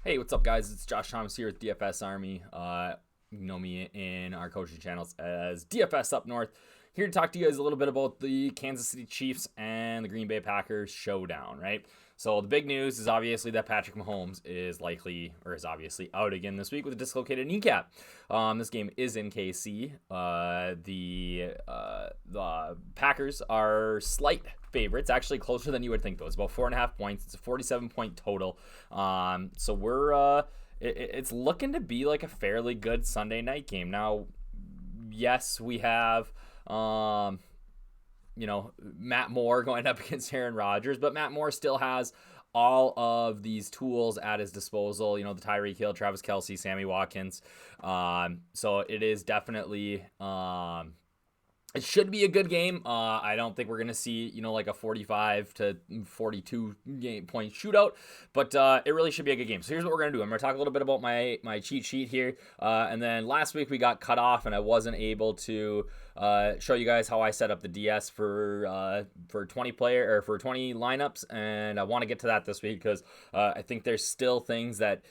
Hey, what's up, guys? It's Josh Thomas here with DFS Army. You know me in our coaching channels as DFS Up North. Here to talk to you guys a little bit about the Kansas City Chiefs and the Green Bay Packers showdown, right? So the big news is obviously that Patrick Mahomes is obviously out again this week with a dislocated kneecap. This game is in KC. The Packers are slight favorites, actually closer than you would think, though. It's about 4.5 points. It's a 47-point total. So we're it's looking to be like a fairly good Sunday night game. Now, yes, we have Matt Moore going up against Aaron Rodgers, but Matt Moore still has all of these tools at his disposal. You know, the Tyreek Hill, Travis Kelce, Sammy Watkins. So it is definitely it should be a good game. I don't think we're going to see, like a 45 to 42 point shootout, but it really should be a good game. So here's what we're going to do. I'm going to talk a little bit about my cheat sheet here. And then last week we got cut off and I wasn't able to show you guys how I set up the DS for 20 lineups. And I want to get to that this week because I think there's still things that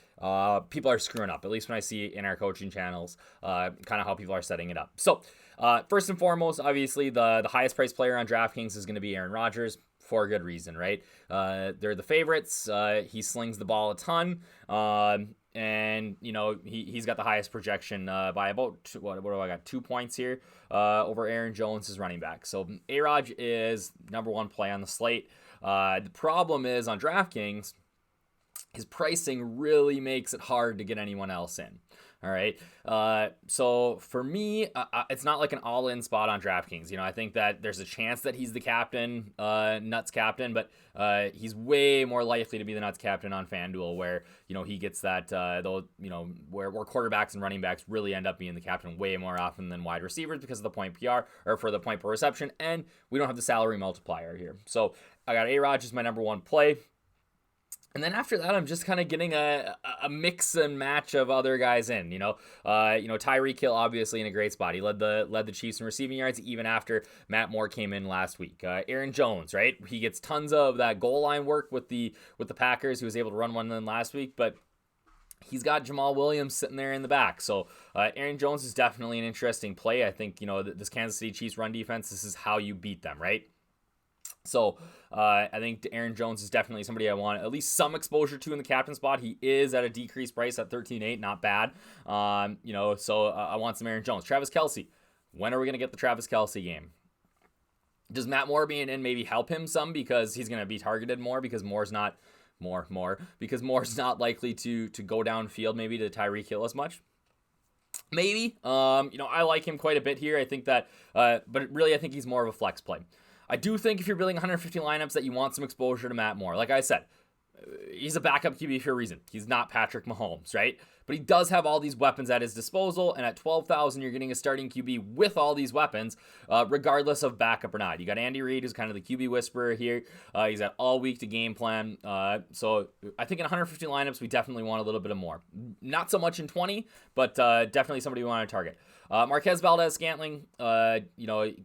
people are screwing up, at least when I see in our coaching channels, kind of how people are setting it up. So first and foremost, obviously the highest priced player on DraftKings is going to be Aaron Rodgers for a good reason, right? They're the favorites. He slings the ball a ton. And he's got the highest projection by about what do I got? 2 points here over Aaron Jones, his running back. So A-Rod is number one play on the slate. The problem is on DraftKings, his pricing really makes it hard to get anyone else in. All right. So for me, it's not like an all-in spot on DraftKings. I think that there's a chance that he's the captain, nuts captain, but he's way more likely to be the nuts captain on FanDuel, where he gets that where quarterbacks and running backs really end up being the captain way more often than wide receivers because of the point PR or for the point per reception, and we don't have the salary multiplier here. So I got A-Rod as my number one play. And then after that, I'm just kind of getting a mix and match of other guys in. Tyreek Hill obviously in a great spot. He led the Chiefs in receiving yards even after Matt Moore came in last week. Aaron Jones, right? He gets tons of that goal line work with the Packers. He was able to run one of them last week, but he's got Jamal Williams sitting there in the back. So Aaron Jones is definitely an interesting play. I think this Kansas City Chiefs run defense, this is how you beat them, right? So I think Aaron Jones is definitely somebody I want at least some exposure to in the captain spot. He is at a decreased price at 13.8, not bad. So I want some Aaron Jones. Travis Kelce. When are we going to get the Travis Kelce game? Does Matt Moore being in maybe help him some because he's going to be targeted more because Moore's not likely to go downfield maybe to Tyreek Hill as much? Maybe. I like him quite a bit here. I think that, but really I think he's more of a flex play. I do think if you're building 150 lineups that you want some exposure to Matt Moore. Like I said, he's a backup QB for a reason. He's not Patrick Mahomes, right? But he does have all these weapons at his disposal, and at 12,000, you're getting a starting QB with all these weapons, regardless of backup or not. You got Andy Reid, who's kind of the QB whisperer here. He's got all week to game plan. So I think in 150 lineups, we definitely want a little bit of more. Not so much in 20, but definitely somebody we want to target. Marquez Valdez-Scantling,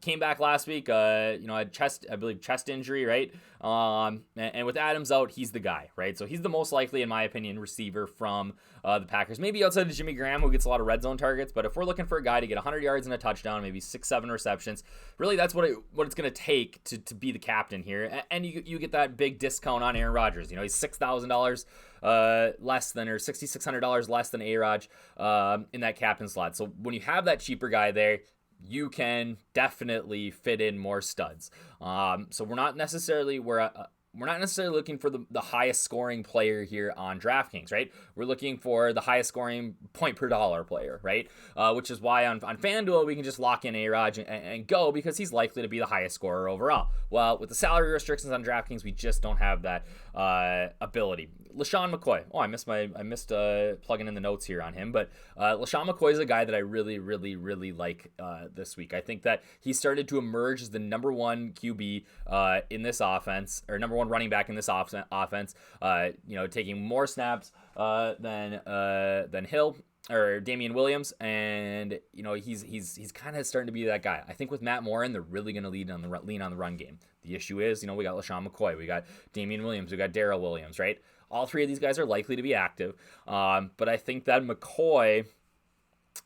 came back last week, had chest injury, right? And with Adams out, he's the guy, right? So he's the most likely, in my opinion, receiver from the Packers. Maybe outside of Jimmy Graham, who gets a lot of red zone targets, but if we're looking for a guy to get 100 yards and a touchdown, maybe 6-7 receptions, really that's what it's going to take to be the captain here. And you get that big discount on Aaron Rodgers. He's $6,000 less than, or $6,600 less than A-Rod in that captain slot. So when you have that cheaper guy there, you can definitely fit in more studs. So we're not necessarily looking for the highest scoring player here on DraftKings, right? We're looking for the highest scoring point per dollar player, right? Which is why on FanDuel, we can just lock in A-Rod and go because he's likely to be the highest scorer overall. Well, with the salary restrictions on DraftKings, we just don't have that ability. LaShawn McCoy. Oh, I missed plugging in the notes here on him, but LaShawn McCoy is a guy that I really, really, really like this week. I think that he started to emerge as the number one QB in this offense, or number one running back in this offense. Taking more snaps than Hill or Damian Williams, and he's kind of starting to be that guy. I think with Matt Moore in, they're really going to lean on the run game. The issue is, we got LaShawn McCoy, we got Damian Williams, we got Darrell Williams, right? All three of these guys are likely to be active. But I think that McCoy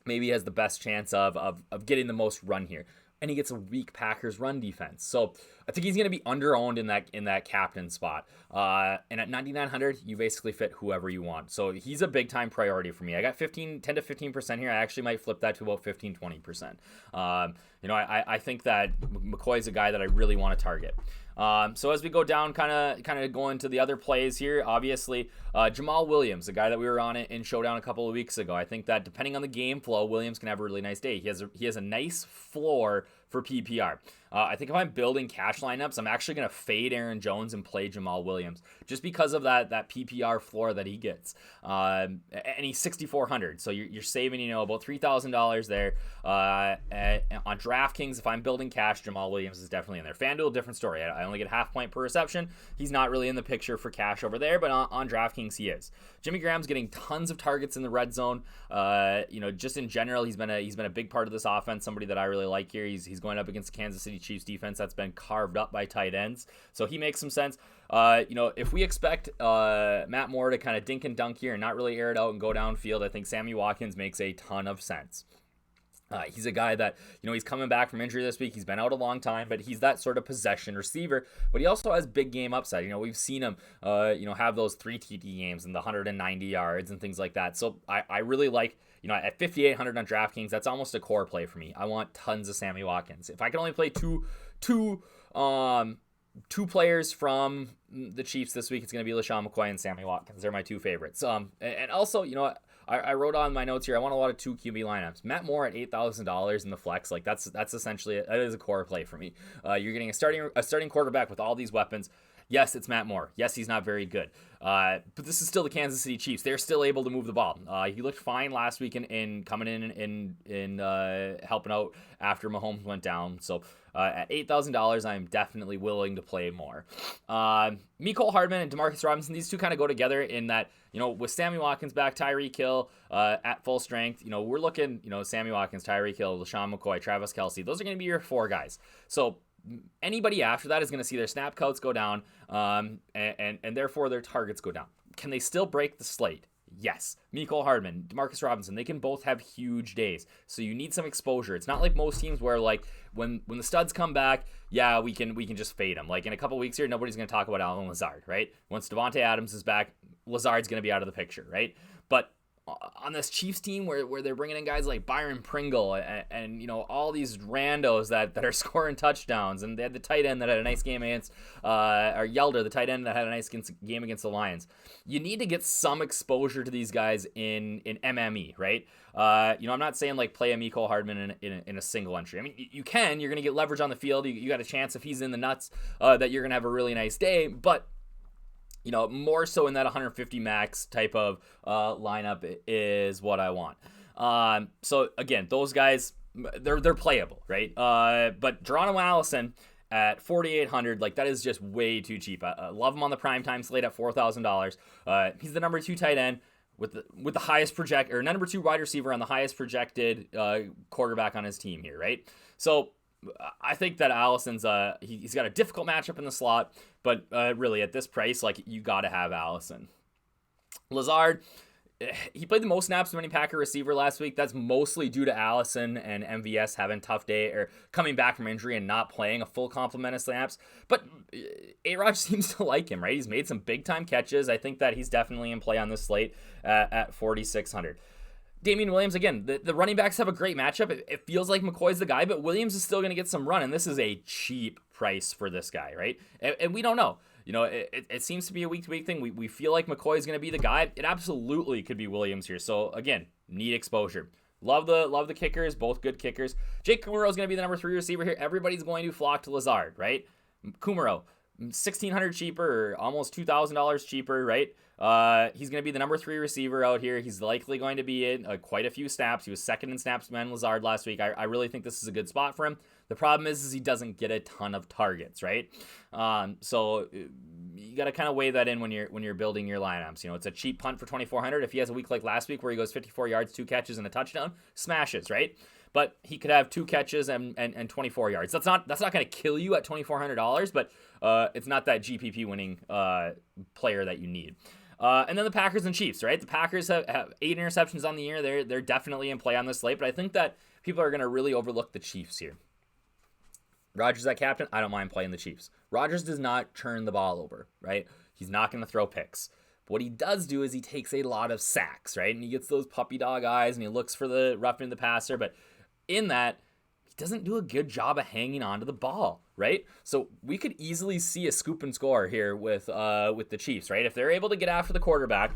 maybe has the best chance of getting the most run here. And he gets a weak Packers run defense. So I think he's going to be under-owned in that captain spot. And at 9,900, you basically fit whoever you want. So he's a big-time priority for me. I got 10 to 15% here. I actually might flip that to about 15-20%. I think that McCoy's a guy that I really want to target. So as we go down, kind of going to the other plays here, obviously, Jamal Williams, the guy that we were on in Showdown a couple of weeks ago. I think that depending on the game flow, Williams can have a really nice day. He has a nice floor for PPR. I think if I'm building cash lineups, I'm actually going to fade Aaron Jones and play Jamal Williams just because of that PPR floor that he gets. And he's 6,400, so you're saving about $3,000 there. On DraftKings, if I'm building cash, Jamal Williams is definitely in there. FanDuel, different story. I only get half point per reception. He's not really in the picture for cash over there, but on DraftKings he is. Jimmy Graham's getting tons of targets in the red zone. Just in general, he's been a big part of this offense. Somebody that I really like here. He's going up against the Kansas City Chiefs defense that's been carved up by tight ends, so he makes some sense. If we expect Matt Moore to kind of dink and dunk here and not really air it out and go downfield, I think Sammy Watkins makes a ton of sense. He's a guy that, he's coming back from injury this week. He's been out a long time, but he's that sort of possession receiver. But he also has big game upside. We've seen him, have those 3 TD games and the 190 yards and things like that. So I really like, at 5,800 on DraftKings, that's almost a core play for me. I want tons of Sammy Watkins. If I can only play two players from the Chiefs this week, it's going to be LaShawn McCoy and Sammy Watkins. They're my two favorites. And also, I wrote on my notes here, I want a lot of 2 QB lineups. Matt Moore at $8,000 in the flex, like that's essentially, that is a core play for me. You're getting a starting quarterback with all these weapons. Yes, it's Matt Moore. Yes, he's not very good. But this is still the Kansas City Chiefs. They're still able to move the ball. He looked fine last week in coming in helping out after Mahomes went down. So at $8,000, I'm definitely willing to play more. Mecole Hardman and Demarcus Robinson, these two kind of go together in that, with Sammy Watkins back, Tyreek Hill at full strength, we're looking, Sammy Watkins, Tyreek Hill, LaShawn McCoy, Travis Kelce. Those are going to be your 4 guys. So anybody after that is going to see their snap counts go down, and therefore their targets go down. Can they still break the slate? Yes. Mecole Hardman, Demarcus Robinson, they can both have huge days. So you need some exposure. It's not like most teams where when the studs come back, yeah, we can just fade them. Like in a couple weeks here, nobody's going to talk about Allen Lazard, right? Once Devontae Adams is back, Lazard's going to be out of the picture, right? But on this Chiefs team where they're bringing in guys like Byron Pringle and all these randos that are scoring touchdowns, and they had the tight end that had a nice game against or Yelder, the tight end that had a nice game against the Lions. You need to get some exposure to these guys in MME, right? I'm not saying play a Mecole Hardman in a single entry. I mean, you can. You're going to get leverage on the field. You got a chance if he's in the nuts that you're going to have a really nice day, but more so in that 150 max type of lineup is what I want. So again, those guys, they're playable, right? But Geronimo Allison at 4,800, that is just way too cheap. I love him on the primetime slate at $4,000. He's the number 2 tight end with the highest number 2 wide receiver on the highest projected quarterback on his team here, right? So I think that Allison's he's got a difficult matchup in the slot, but really at this price, you got to have Allison. Lazard, he played the most snaps of any Packer receiver last week. That's mostly due to Allison and MVS having a tough day or coming back from injury and not playing a full complement of snaps. But A-Rod seems to like him, right? He's made some big time catches. I think that he's definitely in play on this slate at 4,600. Damian Williams, again, the running backs have a great matchup. It feels like McCoy's the guy, but Williams is still going to get some run, and this is a cheap price for this guy, right? And we don't know. It seems to be a week-to-week thing. We feel like McCoy is going to be the guy. It absolutely could be Williams here. So, again, need exposure. Love the kickers, both good kickers. Jake Kumaro is going to be the number 3 receiver here. Everybody's going to flock to Lazard, right? Kumaro, $1,600 cheaper, or almost $2,000 cheaper, right? He's going to be the number 3 receiver out here. He's likely going to be in quite a few snaps. He was second in snaps behind Lazard last week. I really think this is a good spot for him. The problem is he doesn't get a ton of targets, right? So you got to kind of weigh that in when you're building your lineups. It's a cheap punt for 2,400. If he has a week like last week where he goes 54 yards, 2 catches, and a touchdown, smashes, right? But he could have 2 catches and 24 yards. That's not going to kill you at $2,400, but it's not that GPP winning player that you need. And then the Packers and Chiefs, right? The Packers have 8 interceptions on the year. They're definitely in play on this slate, but I think that people are going to really overlook the Chiefs here. Rodgers at captain, I don't mind playing the Chiefs. Rodgers does not turn the ball over, right? He's not going to throw picks. But what he does do is he takes a lot of sacks, right? And he gets those puppy dog eyes and he looks for the roughing the passer, but in that, he doesn't do a good job of hanging onto the ball, right? So we could easily see a scoop and score here with the Chiefs, right? If they're able to get after the quarterback,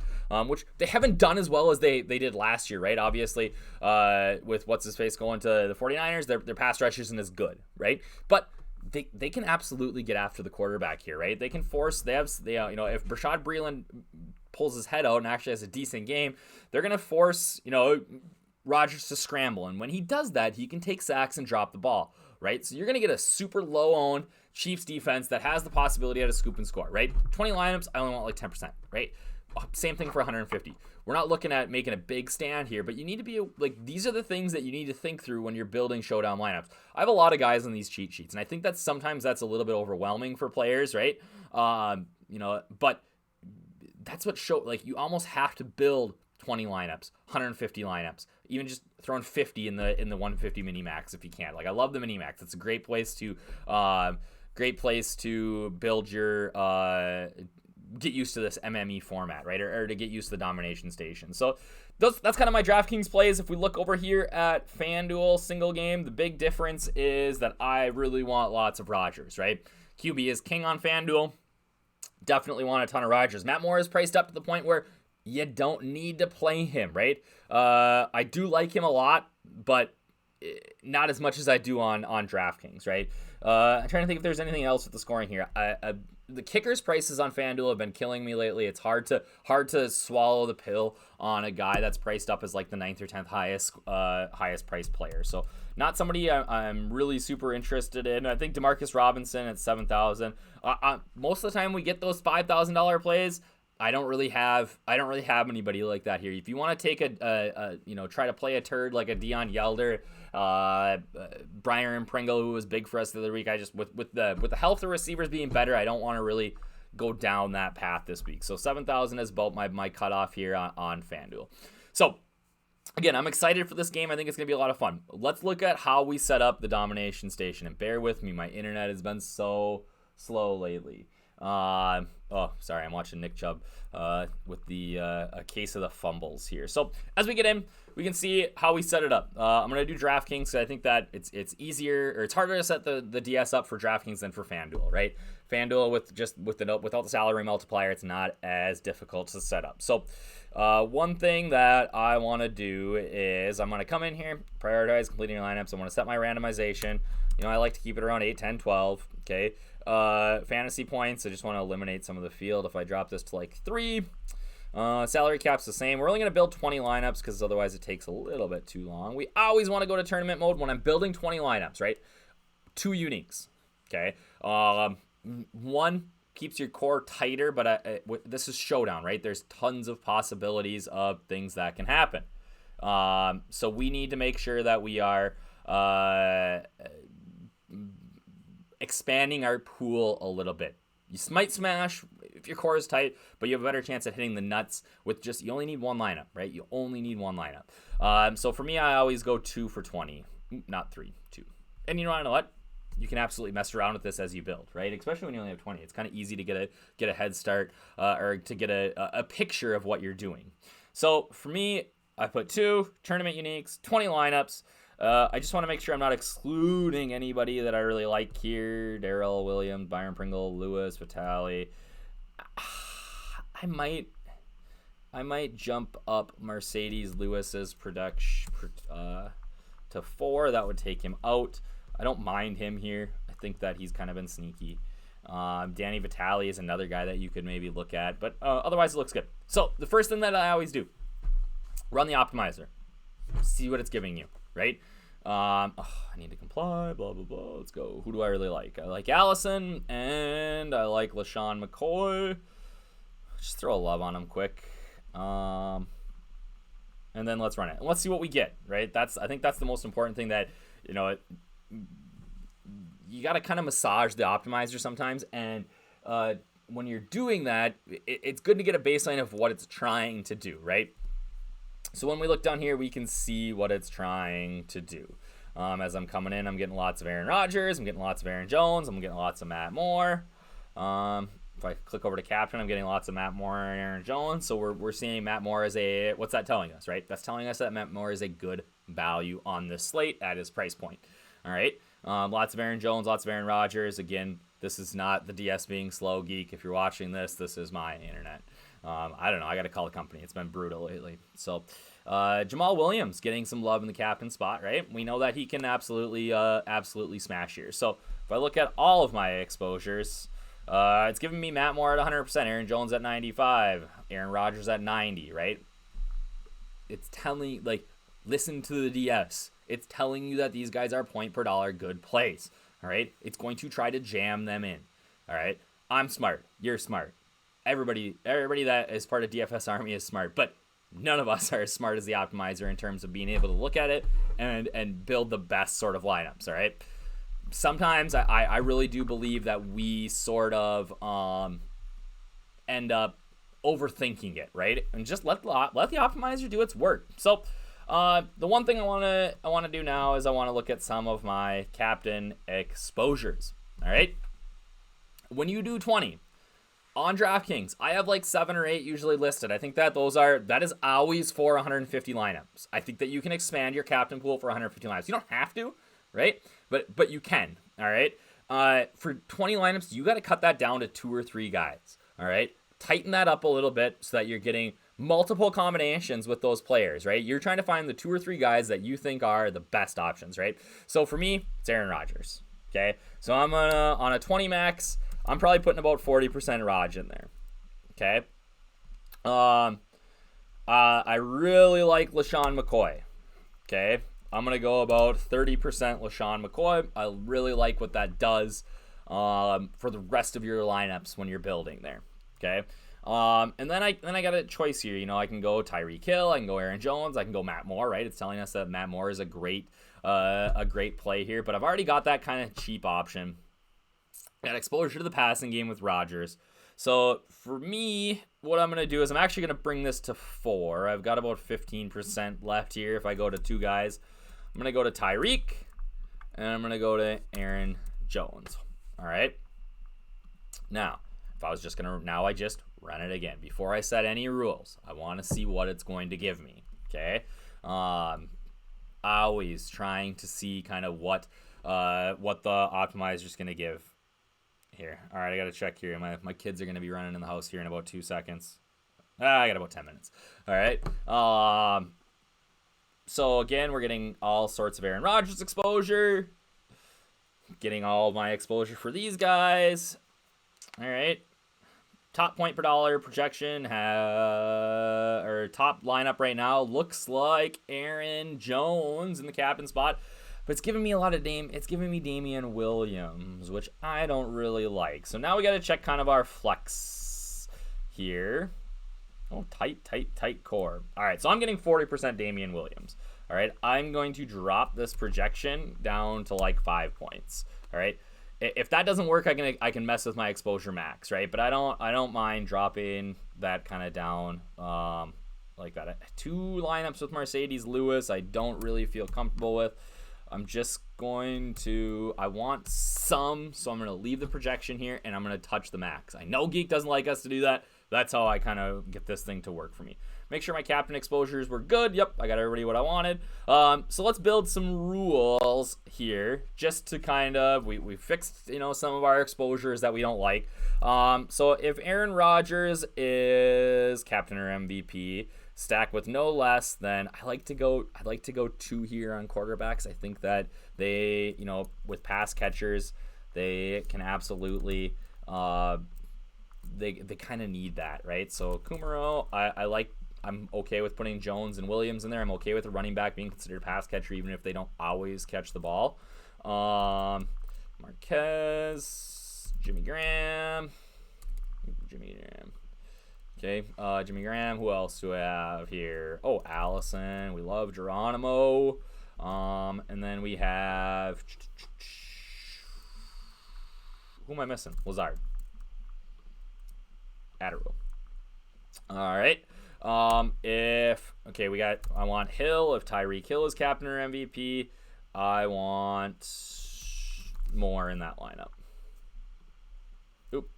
which they haven't done as well as they did last year, right? Obviously, with what's-his-face going to the 49ers, their pass rush isn't as good, right? But they can absolutely get after the quarterback here, right? They can force, if Rashad Breeland pulls his head out and actually has a decent game, they're going to force, Rodgers to scramble. And when he does that, he can take sacks and drop the ball, right? So you're going to get a super low-owned Chiefs defense that has the possibility at a scoop and score, right? 20 lineups, I only want like 10%, right? Same thing for 150. We're not looking at making a big stand here, but you need to be these are the things that you need to think through when you're building showdown lineups. I have a lot of guys on these cheat sheets, and I think that sometimes that's a little bit overwhelming for players, right? But that's what you almost have to build 20 lineups, 150 lineups, even just throwing 50 in the 150 mini max if you can. I love the mini max. It's a great place to build your get used to this MME format, right? Or to get used to the domination station. So that's kind of my DraftKings plays. If we look over here at FanDuel single game, the big difference is that I really want lots of Rodgers, right? QB is king on FanDuel. Definitely want a ton of Rodgers. Matt Moore is priced up to the point where you don't need to play him, right? I do like him a lot, but not as much as I do on DraftKings, right? I'm trying to think if there's anything else with the scoring here. The kickers' prices on FanDuel have been killing me lately. It's hard to swallow the pill on a guy that's priced up as the 9th or 10th highest priced player. So not somebody I'm really super interested in. I think Demarcus Robinson at 7,000. Most of the time we get those $5,000 plays. I don't really have anybody like that here. If you want to take try to play a turd like a Deion Yelder, Brian Pringle, who was big for us the other week, I just with the health of receivers being better, I don't want to really go down that path this week. So 7,000 is about my cutoff here on FanDuel. So again, I'm excited for this game. I think it's gonna be a lot of fun. Let's look at how we set up the domination station, and bear with me, my internet has been so slow lately. Sorry, I'm watching Nick Chubb with the a case of the fumbles here. So as we get in, we can see how we set it up. I'm gonna do DraftKings because I think that it's easier, or it's harder to set the DS up for DraftKings than for FanDuel, right? FanDuel without the salary multiplier, it's not as difficult to set up. So one thing that I want to do is I'm gonna come in here, prioritize completing your lineups. I want to set my randomization. I like to keep it around 8, 10, 12. Okay. Fantasy points, I just want to eliminate some of the field. If I drop this to 3, salary cap's the same. We're only going to build 20 lineups because otherwise it takes a little bit too long. We always want to go to tournament mode when I'm building 20 lineups, right? 2 uniques, okay? One keeps your core tighter, but this is showdown, right? There's tons of possibilities of things that can happen. So we need to make sure that we are expanding our pool a little bit. You might smash if your core is tight, but you have a better chance at hitting the nuts with you only need one lineup, right? You only need one lineup. So for me, I always go 2 for 20, not 3, 2. And you know what? You can absolutely mess around with this as you build, right? Especially when you only have 20. It's kind of easy to get a head start or to get a picture of what you're doing. So for me, I put 2 tournament uniques, 20 lineups. I just want to make sure I'm not excluding anybody that I really like here. Darrell Williams, Byron Pringle, Lewis, Vitale. I might jump up Mercedes Lewis's production to 4. That would take him out. I don't mind him here. I think that he's kind of been sneaky. Danny Vitale is another guy that you could maybe look at, but otherwise it looks good. So the first thing that I always do, run the optimizer. See what it's giving you, right? I need to comply, blah, blah, blah. Let's go. Who do I really like? I like Allison, and I like LaShawn McCoy. Just throw a love on him quick. And then let's run it. And let's see what we get, right? I think that's the most important thing that, you got to kind of massage the optimizer sometimes. And when you're doing that, it's good to get a baseline of what it's trying to do, right? So when we look down here, we can see what it's trying to do. As I'm coming in, I'm getting lots of Aaron Rodgers. I'm getting lots of Aaron Jones. I'm getting lots of Matt Moore. If I click over to captain, I'm getting lots of Matt Moore and Aaron Jones. So we're seeing Matt Moore as a, what's that telling us, right? That's telling us that Matt Moore is a good value on this slate at his price point. All right. Lots of Aaron Jones, lots of Aaron Rodgers. Again, this is not the DS being slow, geek. If you're watching this, this is my internet. I don't know. I got to call the company. It's been brutal lately. So Jamal Williams getting some love in the captain spot, right? We know that he can absolutely smash here. So if I look at all of my exposures, it's giving me Matt Moore at 100%, Aaron Jones at 95, Aaron Rodgers at 90, right? It's telling, like, listen to the DS. It's telling you that these guys are point per dollar good plays, all right? It's going to try to jam them in, all right? I'm smart. You're smart. Everybody that is part of DFS Army is smart, but none of us are as smart as the optimizer in terms of being able to look at it and build the best sort of lineups, all right? Sometimes I really do believe that we sort of end up overthinking it, right? And just let the optimizer do its work. So the one thing I want to do now is I want to look at some of my captain exposures, all right? When you do 20 on DraftKings, I have like 7 or 8 usually listed. I think that that is always for 150 lineups. I think that you can expand your captain pool for 150 lineups. You don't have to, right? But you can, all right? For 20 lineups, you got to cut that down to 2 or 3 guys, all right? Tighten that up a little bit so that you're getting multiple combinations with those players, right? You're trying to find the 2 or 3 guys that you think are the best options, right? So for me, it's Aaron Rodgers, okay? So I'm on a 20 max, I'm probably putting about 40% Raj in there, okay? I really like LaShawn McCoy, okay? I'm going to go about 30% LaShawn McCoy. I really like what that does for the rest of your lineups when you're building there, okay? And then I got a choice here. You know, I can go Tyreek Hill, I can go Aaron Jones, I can go Matt Moore, right? It's telling us that Matt Moore is a great play here, but I've already got that kind of cheap option. Got exposure to the passing game with Rodgers. So for me, what I'm going to do is I'm actually going to bring this to 4. I've got about 15% left here if I go to 2 guys. I'm going to go to Tyreek, and I'm going to go to Aaron Jones. All right? Now, if I was just going to, now I just run it again. Before I set any rules, I want to see what it's going to give me, okay? Always trying to see kind of what the optimizer is going to give here. All right, I got to check here. My kids are going to be running in the house here in about 2 seconds. I got about 10 minutes. All right. So again, we're getting all sorts of Aaron Rodgers exposure. Getting all of my exposure for these guys. All right. Top point per dollar projection or top lineup right now looks like Aaron Jones in the captain spot. But it's giving me a lot of it's giving me Damian Williams, which I don't really like. So now we got to check kind of our flex here. Oh, tight core. All right, so I'm getting 40% Damian Williams. All right, I'm going to drop this projection down to like 5 points. All right, if that doesn't work, I can mess with my exposure max, right? But I don't mind dropping that kind of down like that. 2 lineups with Mercedes Lewis, I don't really feel comfortable with. I'm just going to, I want some, so I'm going to leave the projection here, and I'm going to touch the max. I know Geek doesn't like us to do that. That's how I kind of get this thing to work for me. Make sure my captain exposures were good. Yep, I got everybody what I wanted. So let's build some rules here, just to kind of, we fixed, some of our exposures that we don't like. So if Aaron Rodgers is captain or MVP, stack with no less than, I like to go 2 here on quarterbacks. I think that they, with pass catchers, they can absolutely, they kind of need that, right? So Kumaro, I'm okay with putting Jones and Williams in there. I'm okay with a running back being considered a pass catcher, even if they don't always catch the ball. Marquez, Jimmy Graham. Okay, Jimmy Graham. Who else do we have here? Oh, Allison. We love Geronimo. And then we have, who am I missing? Lazard. Add a rule. All right. I want Hill. If Tyreek Hill is captain or MVP, I want Moore in that lineup. Oop.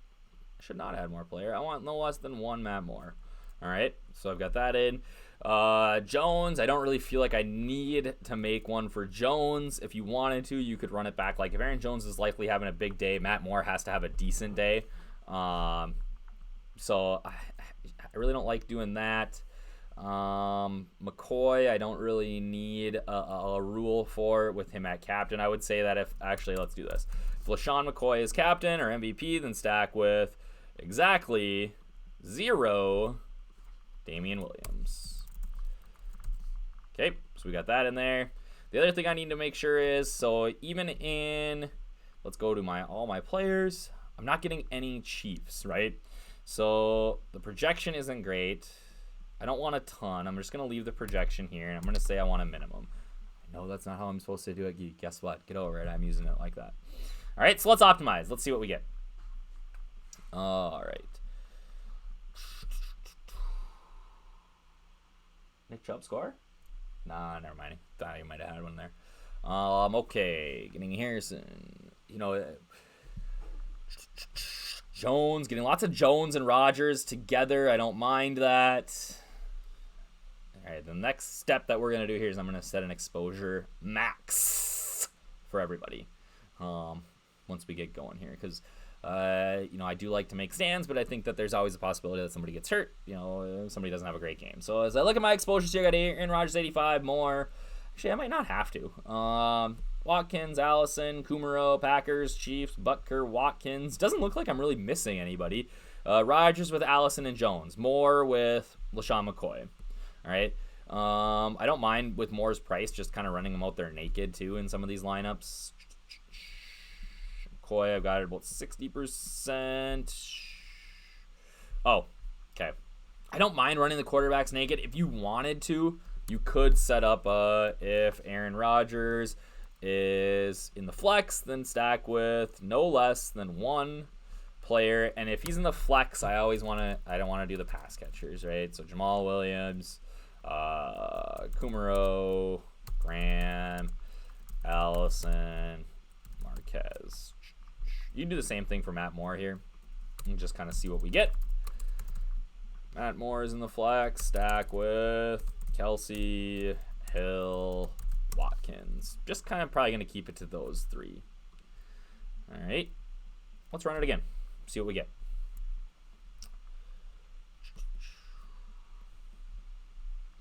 I should not add more player. I want no less than one Matt Moore. All right. So I've got that in. Jones, I don't really feel like I need to make one for Jones. If you wanted to, you could run it back. Like if Aaron Jones is likely having a big day, Matt Moore has to have a decent day. So I really don't like doing that. McCoy, I don't really need a rule for with him at captain. I would say that let's do this. If LaShawn McCoy is captain or MVP, then stack with exactly 0 Damian Williams. Okay, so we got that in there. The other thing I need to make sure is, so even in, let's go to all my players, I'm not getting any Chiefs, right? So the projection isn't great. I don't want a ton. I'm just going to leave the projection here, and I'm going to say I want a minimum. I know that's not how I'm supposed to do it, Geek. Guess what? Get over it. I'm using it like that. All right, so let's optimize. Let's see what we get. All right. Nick Chubb score? Nah, never mind. Thought you might have had one there. Okay. Getting Harrison. Jones. Getting lots of Jones and Rodgers together. I don't mind that. All right, the next step that we're going to do here is I'm going to set an exposure max for everybody once we get going here. Because, I do like to make stands, but I think that there's always a possibility that somebody gets hurt. Somebody doesn't have a great game. So as I look at my exposures here, I got Aaron Rodgers 85 more. Actually, I might not have to. Watkins, Allison, Kumaro, Packers, Chiefs, Butker, Watkins. Doesn't look like I'm really missing anybody. Rodgers with Allison and Jones. Moore with LaShawn McCoy. All right. I don't mind with Moore's price, just kind of running them out there naked too in some of these lineups. McCoy, I've got it about 60%. Oh, okay. I don't mind running the quarterbacks naked. If you wanted to, you could set up if Aaron Rodgers is in the flex, then stack with no less than one player. And if he's in the flex, I don't want to do the pass catchers, right? So Jamal Williams, Kumaro, Graham, Allison, Marquez. You can do the same thing for Matt Moore here and just kind of see what we get. Matt Moore is in the flex, stack with Kelsey, Hill, Watkins. Just kind of probably going to keep it to those three. All right. Let's run it again. See what we get.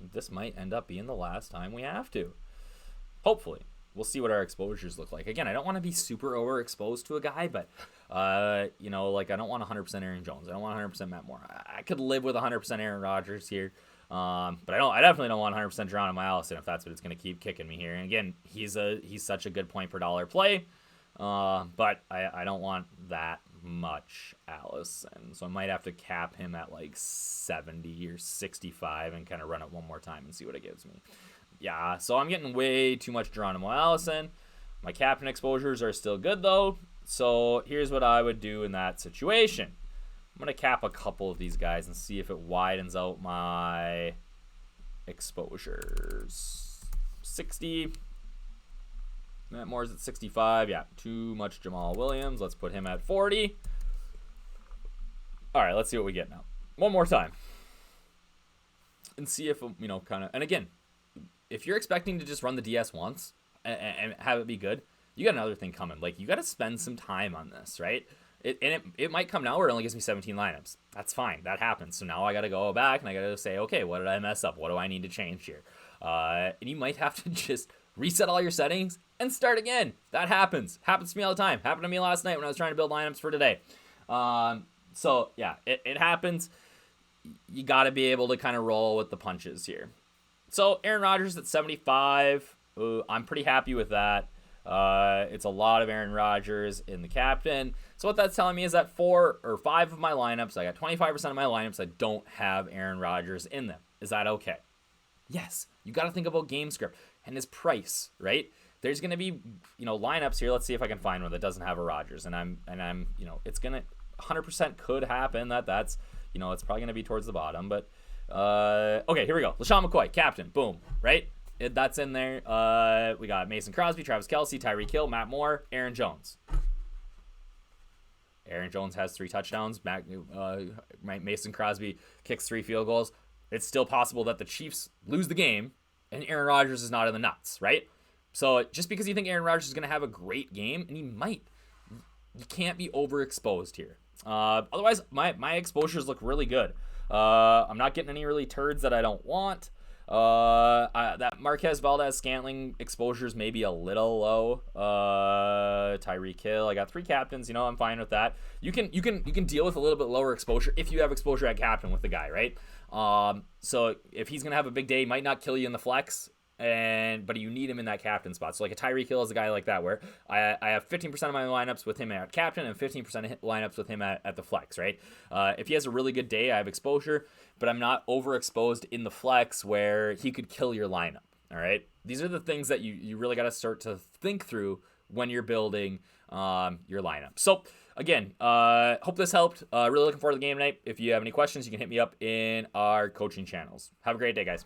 This might end up being the last time we have to. Hopefully. We'll see what our exposures look like. Again, I don't want to be super overexposed to a guy, but, I don't want 100% Aaron Jones. I don't want 100% Matt Moore. I could live with 100% Aaron Rodgers here. But I definitely don't want 100% Geronimo Allison if that's what it's going to keep kicking me here. And again, he's such a good point per dollar play. But I don't want that much Allison. So I might have to cap him at like 70 or 65 and kind of run it one more time and see what it gives me. Yeah, so I'm getting way too much Geronimo Allison. My captain exposures are still good though. So here's what I would do in that situation. I'm going to cap a couple of these guys and see if it widens out my exposures. 60. Matt Moore's at 65. Yeah, too much Jamal Williams. Let's put him at 40. All right, let's see what we get now. One more time. And see if, kind of, and again, if you're expecting to just run the DS once and have it be good, you got another thing coming. Like, you got to spend some time on this, right? It might come now where it only gives me 17 lineups. That's fine. That happens. So now I got to go back and I got to say, okay, what did I mess up? What do I need to change here? And you might have to just reset all your settings and start again. That happens. Happens to me all the time. Happened to me last night when I was trying to build lineups for today. So, yeah, it happens. You got to be able to kind of roll with the punches here. So, Aaron Rodgers at 75. I'm pretty happy with that. It's a lot of Aaron Rodgers in the captain. So what that's telling me is that 4 or 5 of my lineups, I got 25% of my lineups that don't have Aaron Rodgers in them. Is that okay? Yes. You got to think about game script and his price, right? There's going to be, lineups here. Let's see if I can find one that doesn't have a Rodgers. And I'm, it's going to 100% could happen that's, it's probably going to be towards the bottom. But okay, here we go. LaShawn McCoy, captain. Boom. Right? That's in there. We got Mason Crosby, Travis Kelce, Tyreek Hill, Matt Moore, Aaron Jones. Aaron Jones has 3 touchdowns. Mason Crosby kicks 3 field goals. It's still possible that the Chiefs lose the game and Aaron Rodgers is not in the nuts, right? So just because you think Aaron Rodgers is going to have a great game, and he might, you can't be overexposed here. Otherwise, my exposures look really good. I'm not getting any really turds that I don't want. That Marquez Valdez-Scantling exposures may be a little low. Tyreek Hill, I got 3 captains. I'm fine with that. You can deal with a little bit lower exposure if you have exposure at captain with the guy, right? So if he's gonna have a big day, he might not kill you in the flex, but you need him in that captain spot. So like a Tyreek Hill is a guy like that where I have 15% of my lineups with him at captain and 15% of lineups with him at the flex, right? If he has a really good day, I have exposure, but I'm not overexposed in the flex where he could kill your lineup. All right. These are the things that you really got to start to think through when you're building your lineup. So again, hope this helped. Really looking forward to the game tonight. If you have any questions, you can hit me up in our coaching channels. Have a great day, guys.